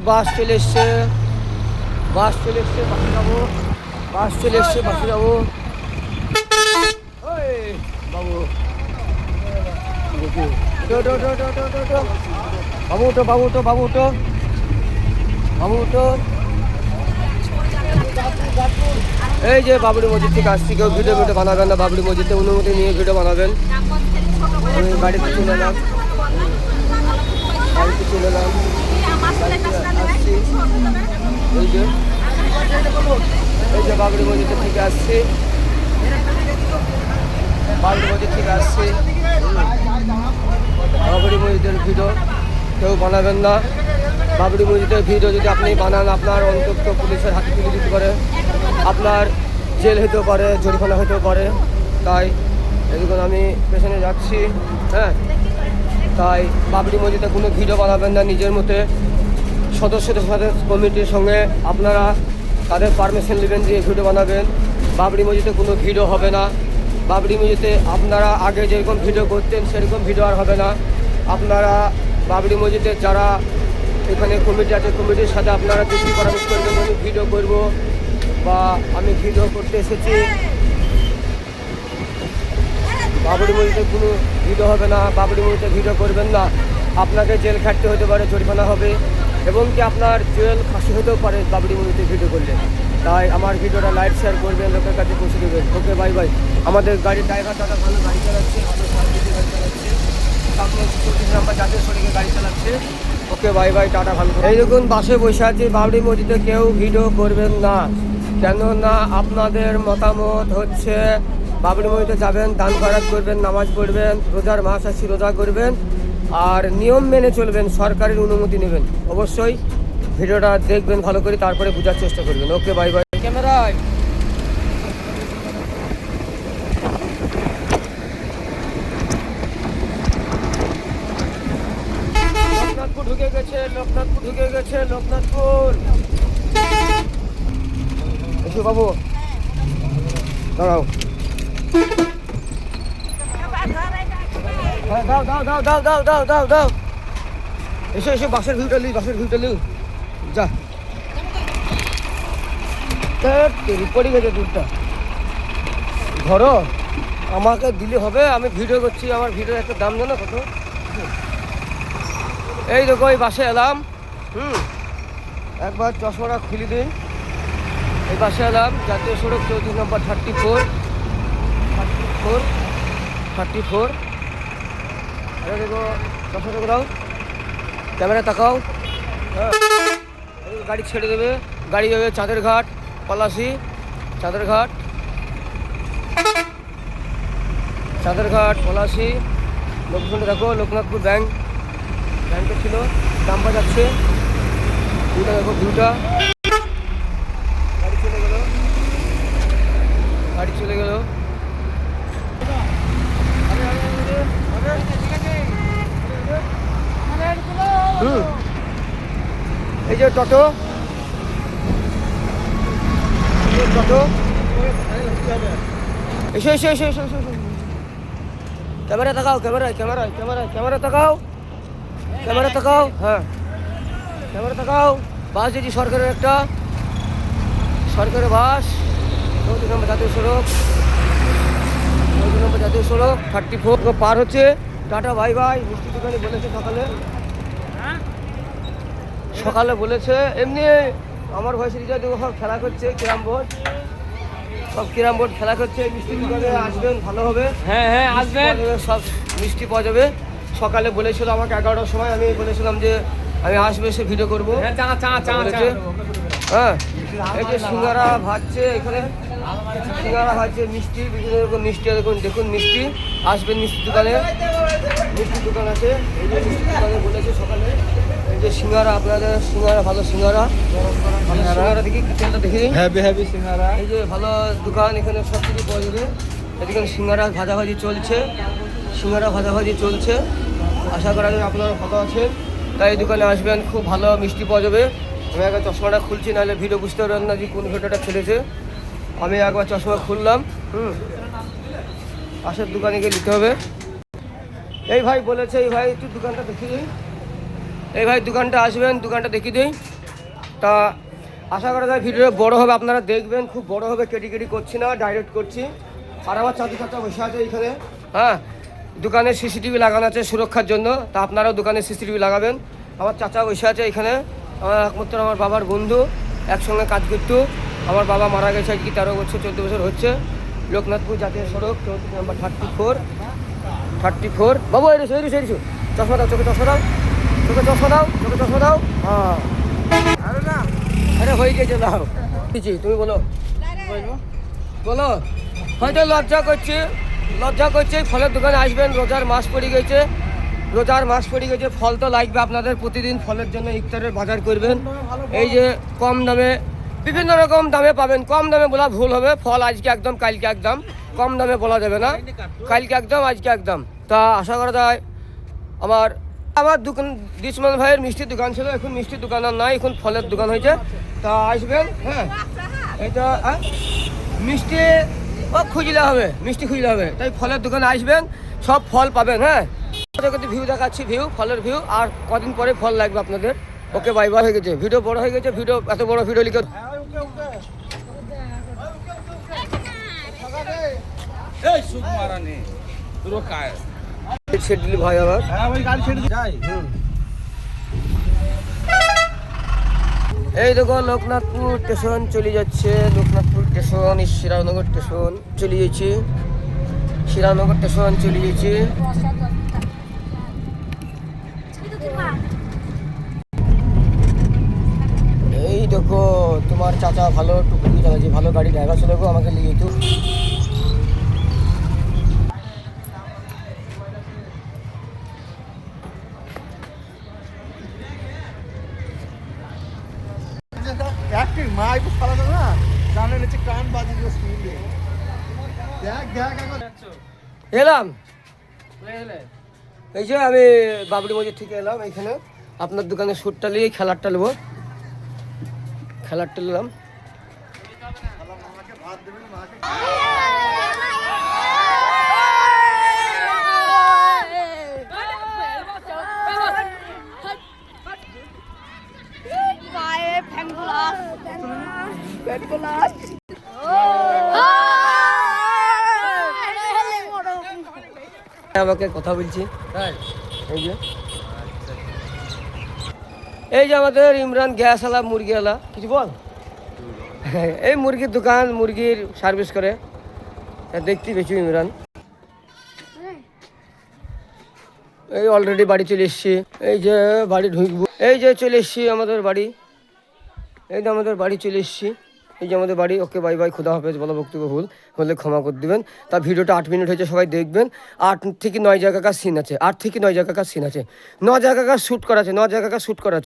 বাস চলে এসছে, বাস চলে এসছে, বাসে যাবো, বাস চলে এসছে, বাসে যাবো। বাবু বাবু উঠো, বাবু উঠো, বাবু উঠো, বাবু উঠো। এই যে বাবরি মসজিদ থেকে আসছি, কেউ ভিডিও বানাবেন না, বাবরি মসজিদে অনুমতি নিয়ে ভিডিও বানাবেন। আমি বাড়িতে চলে এলাম, বাড়িতে চলে এলাম, আসছি। এই যে বাবরি মসজিদ থেকে আসছি, বাবরি মসজিদ থেকে আসছি। বাবরি মসজিদের ভিডিও কেউ বানাবেন না। বাবরি মসজিদের ভিডিও যদি আপনি বানান, আপনার অন্তত পুলিশের হাতে তুলে দিতে পারে, আপনার জেল হতেও পারে, জরিমানা হতেও পারে। তাই এরকম আমি পেছনে যাচ্ছি, হ্যাঁ। তাই বাবরি মসজিদে কোনো ভিডিও বানাবেন না নিজের মতে। সদস্যদের সাথে কমিটির সঙ্গে আপনারা তাদের পারমিশন নেবেন, দিয়ে ভিডিও বানাবেন। বাবরি মসজিদে কোনো ভিডিও হবে না। বাবরি মসজিদে আপনারা আগে যেরকম ভিডিও করতেন সেরকম ভিডিও আর হবে না। আপনারা বাবরি মসজিদের যারা এখানে কমিটি আছে, কমিটির সাথে আপনারা চুক্তি পরামর্শ করবেন, আমি ভিডিও করব বা আমি ভিডিও করতে এসেছি। বাবরি মসজিদে কোনো ভিডিও হবে না, বাবরি মসজিদে ভিডিও করবেন না। আপনাকে জেল খাটতে হতে পারে, জরিমানা হবে, এবং কি আপনার জেল ফাঁসি হতেও পারে বাবরি মসজিদে ভিডিও করলে। তাই আমার ভিডিওটা লাইক শেয়ার করবেন, লোকের কাছে পৌঁছে দেবেন। ওকে, বাই বাই। আমাদের গাড়ির ড্রাইভার দাদা ভালো গাড়ি চালাচ্ছে, ভালো সার্ভিসে গাড়ি চালাচ্ছে, সামনে 34 নম্বর জাতীয় সড়কে গাড়ি চালাচ্ছে। ওকে, বাই বাই, টাটা, ভালো। এই দেখুন বাসে বসে আছি, বাবরি মসজিদে কেউ ভিডিও করবেন না, কেননা আপনাদের মতামত হচ্ছে বাবরি মসজিদে যাবেন, দান খয়রাত করবেন, নামাজ পড়বেন, রোজার মাস আছে রোজা করবেন, আর নিয়ম মেনে চলবেন, সরকারের অনুমতি নেবেন। অবশ্যই ভিডিওটা দেখবেন ভালো করে, তারপরে বোঝার চেষ্টা করবেন। ওকে, বাই বাই। ক্যামেরায় লোকনাথপুর ঢুকে গেছে, লোকনাথপুর ঢুকে গেছে, লোকনাথপুর। এসো বাবু, দাঁড়াও। দাও দাও দাও দাও দাও দাও দাও দাও। এসো এসো, বাসের ভিউটা লিউ, বাসের ভিউটা লিউ। যা, পড়ে গেছে দুধটা। ধরো, আমাকে দিলে হবে, আমি ভিডিও করছি, আমার ভিডিওর একটা দাম জানো কত? এই দেখো এই বাসে এলাম, একবার চশমাটা খুলে দিন। এই বাসে এলাম, জাতীয় সড়ক 34 নম্বর 34। আরে দেখো, চশমাটা দাও, ক্যামেরা তাকাও। হ্যাঁ, গাড়ি ছেড়ে দেবে, গাড়ি যাবে চাঁদের ঘাট, পলাশি, চাঁদের ঘাট, চাঁদের ঘাট, পলাশি। লোকজনটা দেখো, লোকনাথপুর ব্যাংকটা ছিল, দাম্পা যাচ্ছে। ভিউটা দেখো, ভিউটা। গাড়ি চলে গেল, গাড়ি চলে গেল। এই যে টোটো, টোটো। এসো এসো এসো এসো এসো। ক্যামেরা তাকাও, ক্যামেরায় ক্যামেরায় ক্যামেরায় ক্যামেরা তাকাও, ক্যামেরা তাকাও। হ্যাঁ, ক্যামেরা তাকাও। বাস যেটি সরকারের, একটা সরকারের বাস, 34 নম্বর জাতীয় সড়ক, 34 নম্বর জাতীয় সড়ক 34 পার হচ্ছে। Tata, bye bye. মিষ্টি দোকানে বলেছে সকালে বলেছে, এমনি আমার ভয়েস রিচার্জ সব খেলা করছে, ক্যারাম বোর্ড, সব ক্যারাম বোর্ড খেলা করছে। মিষ্টি দোকানে আসবেন, ভালো হবে। হ্যাঁ হ্যাঁ, আসবেন, সব মিষ্টি পাওয়া যাবে। সকালে বলেছিল আমাকে 11টার সময়, আমি বলেছিলাম যে আমি আসবো, এসে ভিডিও করবো। হ্যাঁ, এই যে সিঙ্গারা ভাজছে এখানে, সিঙ্গারা ভাজছে, মিষ্টি, বিভিন্ন রকম মিষ্টি। দেখুন দেখুন মিষ্টি, আসবেন মিষ্টি দোকানে, মিষ্টি দোকান আছে। এই যে মিষ্টি দোকানে বলেছে সকালে, এই যে সিঙ্গারা, আপনাদের সিঙ্গারা, ভালো সিঙ্গারা, সিঙ্গারা দেখি, কিচেনটা দেখি, হ্যাভি সিঙ্গারা। এই যে ভালো দোকান, এখানে সব কিছু পাওয়া যাবে। এদিকে সিঙ্গারা ভাজাভাজি চলছে, সিঙ্গারা ভাজাভাজি চলছে। আশা করা যায় আপনারা ভালো আছেন, তাই এই দোকানে আসবেন, খুব ভালো মিষ্টি পাওয়া যাবে। আমি একবার চশমাটা খুলছি, নাহলে ভিডিও বুঝতে পারবেন না যে কোন ভিডিওটা ছেড়েছে। আমি একবার চশমা খুললাম, পাশের দোকানে গিয়ে নিতে হবে। এই ভাই বলেছে, এই ভাই একটু দোকানটা দেখি, এই ভাই দোকানটা আসবেন, দোকানটা দেখিয়ে দিই। তা আশা করা যায় ভিডিও বড় হবে, আপনারা দেখবেন, খুব বড় হবে, কেটি কেটি করছি না, ডাইরেক্ট করছি। আর আমার চাচা বসে আছে এইখানে। হ্যাঁ, দোকানে সিসিটিভি লাগানো আছে সুরক্ষার জন্য, তা আপনারাও দোকানে সিসিটিভি লাগাবেন। আমার চাচা বসে আছে এখানে, আমার একমাত্র আমার বাবার বন্ধু, একসঙ্গে কাজ করতো। আমার বাবা মারা গেছে আজকে 13 বছর 14 বছর হচ্ছে। লোকনাথপুর জাতীয় সড়ক 34 নম্বর 34। বাবু এরিস চশমা দাও, চোখে চশমা দাও, চোখে চশমা দাও, চোখে চশমা দাও। হ্যাঁ আরে হয়ে গেছে, দাও তুমি বলো, বলো। হয়তো লজ্জা করছে, ফলের দোকানে আসবেন, রোজার মাস পড়ে গেছে, ফল তো লাগবে আপনাদের, প্রতিদিন ফলের জন্য ইফতারের বাজার করবেন। এই যে কম দামে, বিভিন্ন রকম দামে পাবেন, কম দামে বলা ভুল হবে, ফল আজকে একদম কালকে একদম, কম দামে বলা যাবে না, কালকে একদম আজকে একদম। তা আশা করা যায় আমার দোকান দিসমান ভাইয়ের মিষ্টির দোকান ছিল, এখন মিষ্টির দোকান আর নাই, এখন ফলের দোকান হয়েছে। তা আসবেন। হ্যাঁ, এটা মিষ্টি খুঁজলে হবে, তাই ফলের দোকানে আসবেন, সব ফল পাবেন। হ্যাঁ, ভিউ দেখাচ্ছি, ফলের ভিউ, আর কদিন পরে ফল লাগবে আপনাদের। ওকে, বাই বাই। হয়ে গেছে ভিডিও, বড় হয়ে গেছে ভিডিও, এত বড় ভিডিও লিখে ভাই আমার। এই দেখো লোকনাথপুর স্টেশন চলে যাচ্ছে, শিরানগর স্টেশন চলে যাচ্ছি, এই দেখো তোমার চাচা ভালো টুকটুকি চালাচ্ছে, ভালো গাড়ি ড্রাইভার ছিল গো, আমাকে নিয়ে যেত। এলাম, এই যে আমি বাবরি মসজিদ থেকে এলাম, এইখানে আপনার দোকানে শ্যুটটা নিয়ে খেলারটা নেবো, নিলাম। আমাকে কথা বলছি। এই যে আমাদের ইমরান গ্যাসওয়ালা, মুরগিওয়ালা, কিছু বল। এই মুরগির দোকান, মুরগির সার্ভিস করে, দেখতে পেয়েছি ইমরান। এই অলরেডি বাড়ি চলে এসছি, এই যে বাড়ি ঢুকবো, এই যে চলে এসছি আমাদের বাড়ি, এই যে আমাদের বাড়ি চলে এসছি, এই যে আমাদের বাড়ি। ওকে, বাই বাই, খুদা হাফেজ। বলো বক্তব্য ভুল হলে ক্ষমা করে দিবেন। তা ভিডিওটা 8 মিনিট হয়েছে, সবাই দেখবেন। 8 থেকে 9 জায়গাকার সিন আছে, 9 জায়গাকার শ্যুট করা আছে, 9 জায়গাকার শ্যুট করা আছে।